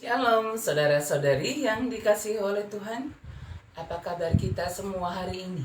Shalom saudara-saudari yang dikasihi oleh Tuhan. Apa kabar kita semua hari ini?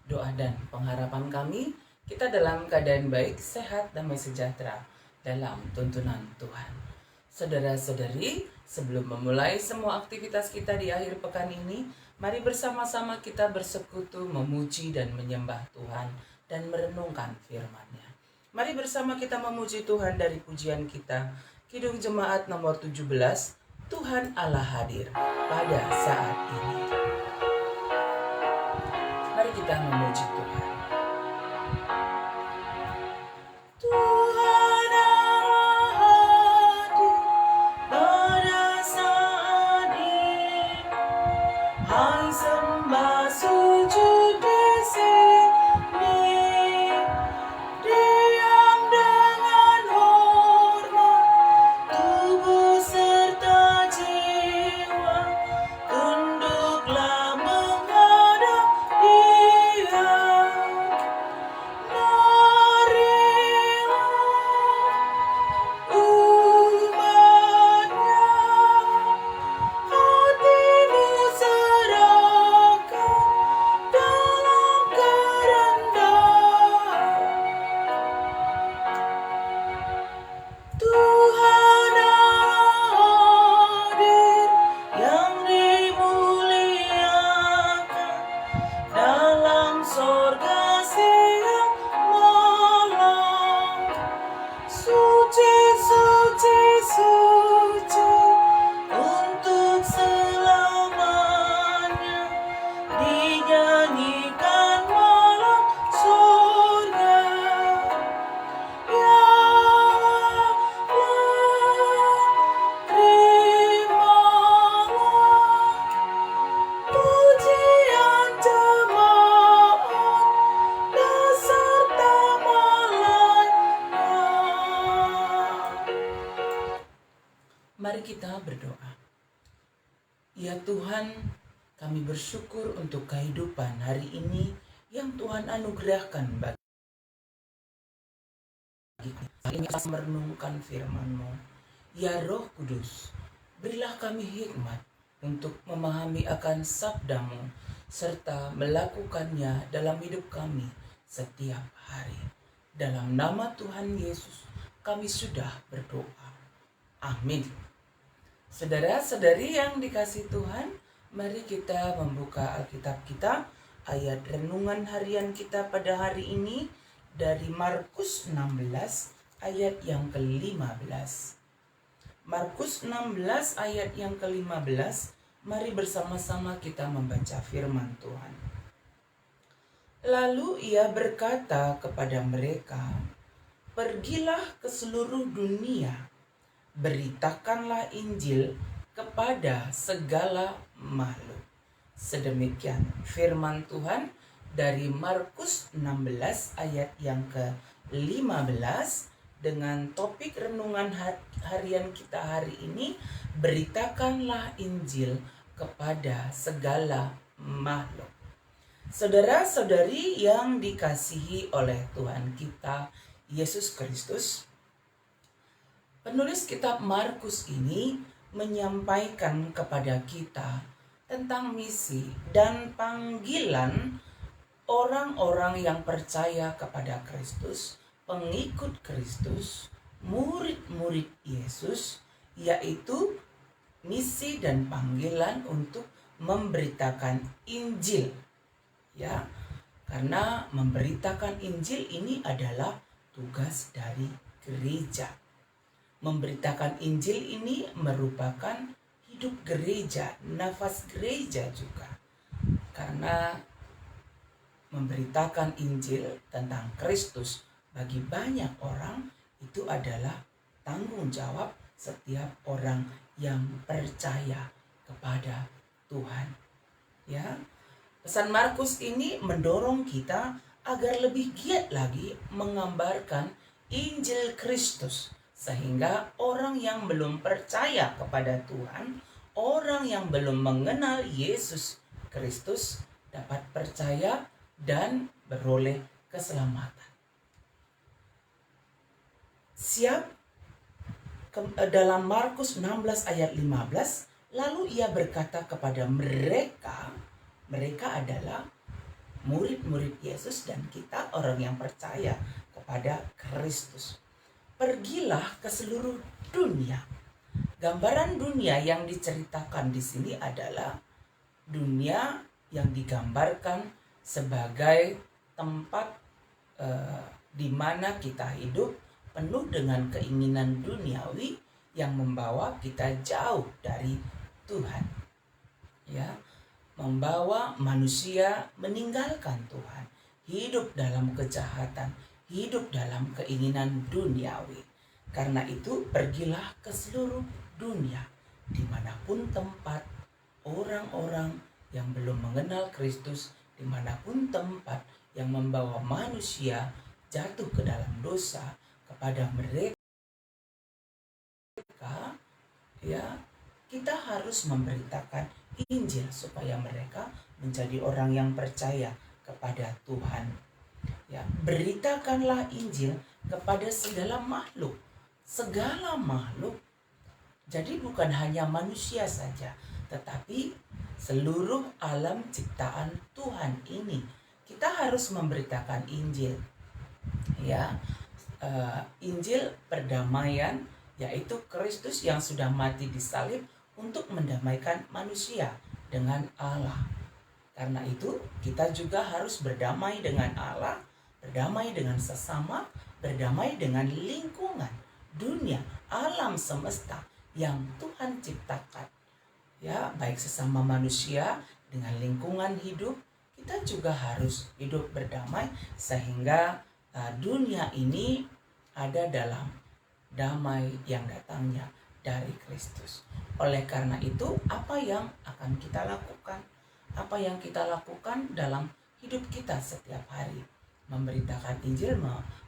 Doa dan pengharapan kami, kita dalam keadaan baik, sehat, damai sejahtera dalam tuntunan Tuhan. Saudara-saudari, sebelum memulai semua aktivitas kita di akhir pekan ini, mari bersama-sama kita bersekutu, memuji dan menyembah Tuhan dan merenungkan firman-Nya. Mari bersama kita memuji Tuhan dari pujian kita, Kidung Jemaat nomor 17, Tuhan Allah hadir pada saat ini. Mari kita memuji Tuhan. Tuhan Allah hadir pada saat ini. Hai sembah sujud di sini. Diam dengan hormat, tubuh serta jiwa, tunduklah menghadap Dia. Marilah umat-Nya, hatimu serahkan dalam kerendahan. Tuhan Allah hadir yang dimuliakan dalam sorga siang malam. Suci, suci, suci untuk selamanya, dinyanyikan malam surga. Ya Allah, terimalah pujian jemaat beserta malaikat. Mari kita berdoa. Ya Tuhan, kami bersyukur untuk kehidupan hari ini yang Tuhan anugerahkan bagi kami merenungkan firman-Mu. Ya Roh Kudus, berilah kami hikmat untuk memahami akan sabda-Mu serta melakukannya dalam hidup kami setiap hari. Dalam nama Tuhan Yesus kami sudah berdoa. Amin. Saudara-saudari yang dikasihi Tuhan, mari kita membuka Alkitab kita, ayat renungan harian kita pada hari ini dari Markus 16 ayat yang ke-15. Markus 16 ayat yang ke-15, mari bersama-sama kita membaca firman Tuhan. Lalu ia berkata kepada mereka, "Pergilah ke seluruh dunia, beritakanlah Injil kepada segala makhluk." Sedemikian firman Tuhan dari Markus 16 ayat yang ke-15 dengan topik renungan harian kita hari ini, beritakanlah Injil kepada segala makhluk. Saudara-saudari yang dikasihi oleh Tuhan kita Yesus Kristus, penulis kitab Markus ini menyampaikan kepada kita tentang misi dan panggilan orang-orang yang percaya kepada Kristus, pengikut Kristus, murid-murid Yesus, yaitu misi dan panggilan untuk memberitakan Injil. Ya, karena memberitakan Injil ini adalah tugas dari gereja. Memberitakan Injil ini merupakan hidup gereja, nafas gereja juga. Karena memberitakan Injil tentang Kristus bagi banyak orang itu adalah tanggung jawab setiap orang yang percaya kepada Tuhan. Ya, pesan Markus ini mendorong kita agar lebih giat lagi menggambarkan Injil Kristus, sehingga orang yang belum percaya kepada Tuhan, orang yang belum mengenal Yesus Kristus dapat percaya dan beroleh keselamatan. Siap dalam Markus 16 ayat 15, lalu ia berkata kepada mereka, mereka adalah murid-murid Yesus dan kita orang yang percaya kepada Kristus. Pergilah ke seluruh dunia. Gambaran dunia yang diceritakan di sini adalah dunia yang digambarkan sebagai tempat di mana kita hidup penuh dengan keinginan duniawi yang membawa kita jauh dari Tuhan. Ya, membawa manusia meninggalkan Tuhan, hidup dalam kejahatan, hidup dalam keinginan duniawi. Karena itu pergilah ke seluruh dunia, dimanapun tempat orang-orang yang belum mengenal Kristus, dimanapun tempat yang membawa manusia jatuh ke dalam dosa, kepada mereka ya kita harus memberitakan Injil supaya mereka menjadi orang yang percaya kepada Tuhan. Ya, beritakanlah Injil kepada segala makhluk. Segala makhluk. Jadi bukan hanya manusia saja, tetapi seluruh alam ciptaan Tuhan ini kita harus memberitakan Injil. Ya, Injil perdamaian, yaitu Kristus yang sudah mati di salib untuk mendamaikan manusia dengan Allah. Karena itu kita juga harus berdamai dengan Allah, berdamai dengan sesama, berdamai dengan lingkungan, dunia, alam semesta yang Tuhan ciptakan. Ya, baik sesama manusia dengan lingkungan hidup, kita juga harus hidup berdamai sehingga dunia ini ada dalam damai yang datangnya dari Kristus. Oleh karena itu, apa yang akan kita lakukan? Apa yang kita lakukan dalam hidup kita setiap hari? Memberitakan Injil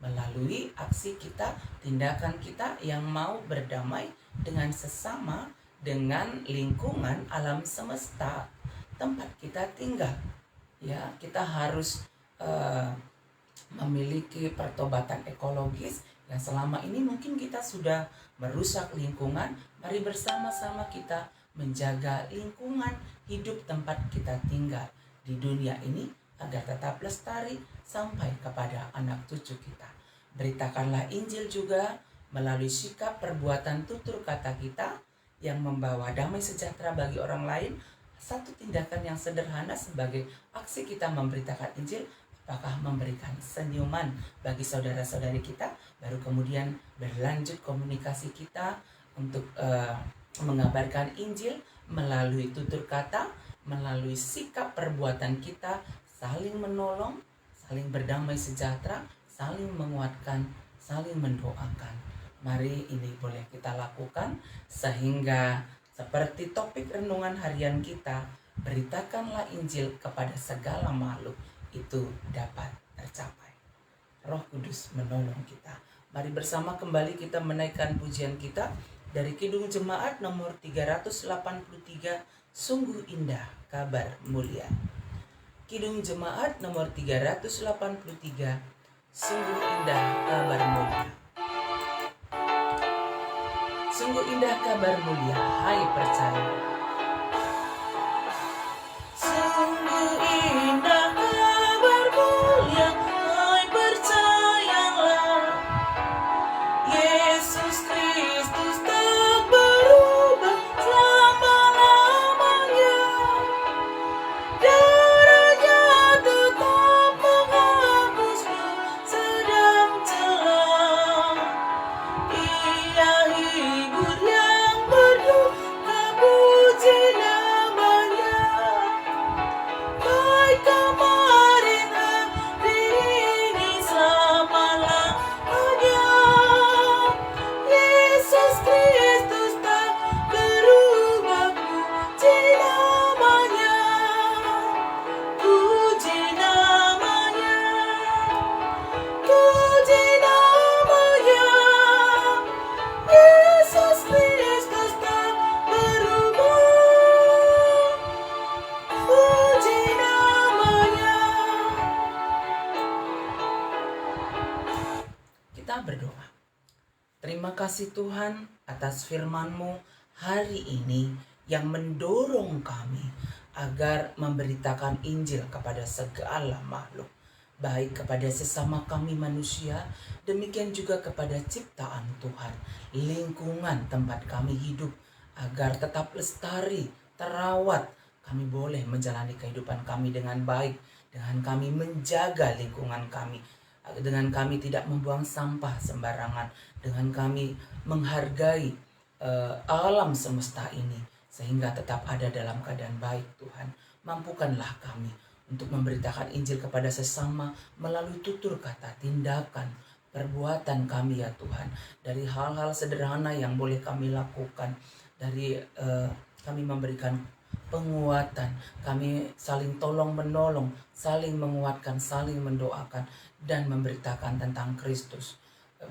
melalui aksi kita, tindakan kita yang mau berdamai dengan sesama, dengan lingkungan alam semesta tempat kita tinggal. Ya, kita harus memiliki pertobatan ekologis yang selama ini mungkin kita sudah merusak lingkungan. Mari bersama-sama kita menjaga lingkungan hidup tempat kita tinggal di dunia ini agar tetap lestari sampai kepada anak cucu kita. Beritakanlah Injil juga melalui sikap, perbuatan, tutur kata kita yang membawa damai sejahtera bagi orang lain. Satu tindakan yang sederhana sebagai aksi kita memberitakan Injil, apakah memberikan senyuman bagi saudara-saudari kita, baru kemudian berlanjut komunikasi kita untuk mengabarkan Injil melalui tutur kata, melalui sikap perbuatan kita, saling menolong, saling berdamai sejahtera, saling menguatkan, saling mendoakan. Mari ini boleh kita lakukan sehingga seperti topik renungan harian kita, beritakanlah Injil kepada segala makhluk, itu dapat tercapai. Roh Kudus menolong kita. Mari bersama kembali kita menaikkan pujian kita dari Kidung Jemaat nomor 383, Sungguh Indah Kabar Mulia. Kidung Jemaat nomor 383, Sungguh Indah Kabar Mulia. Sungguh indah kabar mulia, hai percaya. Sungguh indah kabar mulia, hai percayalah. Yesus Kristus tak berubah selama-lamanya. Darahnya tetap menghapus dosa dan celah. Ia hibur yang berduka, kasih Tuhan atas firman-Mu hari ini yang mendorong kami agar memberitakan Injil kepada segala makhluk, baik kepada sesama kami manusia, demikian juga kepada ciptaan Tuhan, lingkungan tempat kami hidup, agar tetap lestari, terawat, kami boleh menjalani kehidupan kami dengan baik, dengan kami menjaga lingkungan kami, dengan kami tidak membuang sampah sembarangan, dengan kami menghargai alam semesta ini, sehingga tetap ada dalam keadaan baik. Tuhan, mampukanlah kami untuk memberitakan Injil kepada sesama melalui tutur kata, tindakan, perbuatan kami ya Tuhan. Dari hal-hal sederhana yang boleh kami lakukan, dari kami memberikan penguatan, kami saling tolong menolong, saling menguatkan, saling mendoakan, dan memberitakan tentang Kristus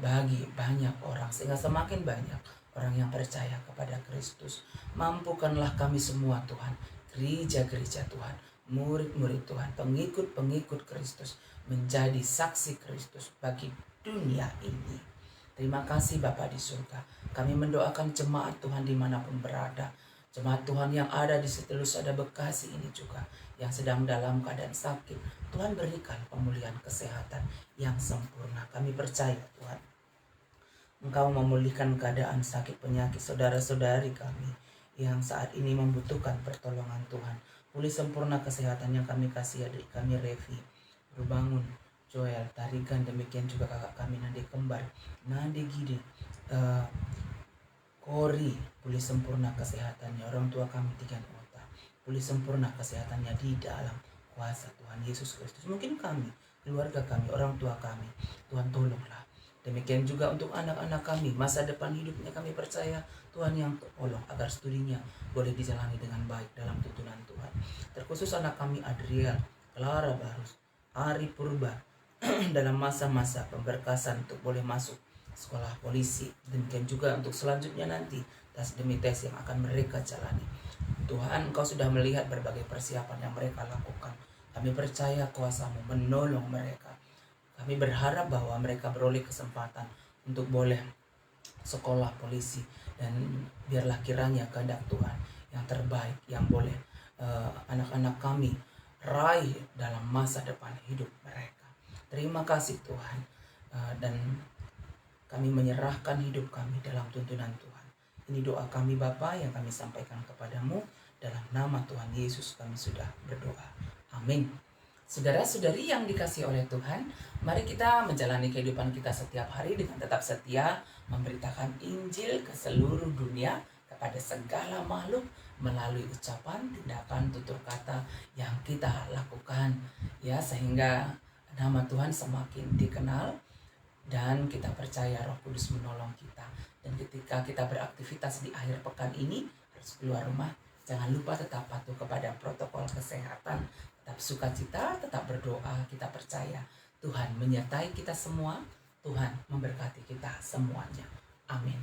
bagi banyak orang, sehingga semakin banyak orang yang percaya kepada Kristus. Mampukanlah kami semua Tuhan, gereja-gereja Tuhan, murid-murid Tuhan, pengikut-pengikut Kristus, menjadi saksi Kristus bagi dunia ini. Terima kasih Bapa di surga. Kami mendoakan jemaat Tuhan dimanapun berada, jemaat Tuhan yang ada di Setelus Ada Bekasi ini juga, yang sedang dalam keadaan sakit. Tuhan berikan pemulihan kesehatan yang sempurna. Kami percaya Tuhan, Engkau memulihkan keadaan sakit penyakit saudara-saudari kami yang saat ini membutuhkan pertolongan Tuhan. Pulih sempurna kesehatan yang kami kasih adik kami Revi, Berbangun, Joel, Tarigan, demikian juga kakak kami Nade Kembar, Nade Gide, Kori, pulih sempurna kesehatannya. Orang tua kami Tigan Ota, pulih sempurna kesehatannya di dalam kuasa Tuhan Yesus Kristus. Mungkin kami, keluarga kami, orang tua kami, Tuhan tolonglah. Demikian juga untuk anak-anak kami, masa depan hidupnya kami percaya Tuhan yang tolong agar studinya boleh dijalani dengan baik dalam tuntunan Tuhan. Terkhusus anak kami Adriel, Clara Barus, Ari Purba dalam masa-masa pemberkasan untuk boleh masuk sekolah polisi. Demikian juga untuk selanjutnya nanti tes demi tes yang akan mereka jalani. Tuhan, Engkau sudah melihat berbagai persiapan yang mereka lakukan. Kami percaya kuasa-Mu menolong mereka. Kami berharap bahwa mereka beroleh kesempatan untuk boleh sekolah polisi, dan biarlah kiranya kehendak Tuhan yang terbaik yang boleh anak-anak kami raih dalam masa depan hidup mereka. Terima kasih Tuhan, dan kami menyerahkan hidup kami dalam tuntunan Tuhan. Ini doa kami Bapa yang kami sampaikan kepadamu, dalam nama Tuhan Yesus kami sudah berdoa. Amin. Saudara-saudari yang dikasihi oleh Tuhan, mari kita menjalani kehidupan kita setiap hari dengan tetap setia memberitakan Injil ke seluruh dunia kepada segala makhluk melalui ucapan, tindakan, tutur kata yang kita lakukan, ya, sehingga nama Tuhan semakin dikenal dan kita percaya Roh Kudus menolong kita. Dan ketika kita beraktivitas di akhir pekan ini, harus keluar rumah, jangan lupa tetap patuh kepada protokol kesehatan, tetap sukacita, tetap berdoa. Kita percaya Tuhan menyertai kita semua, Tuhan memberkati kita semuanya. Amin.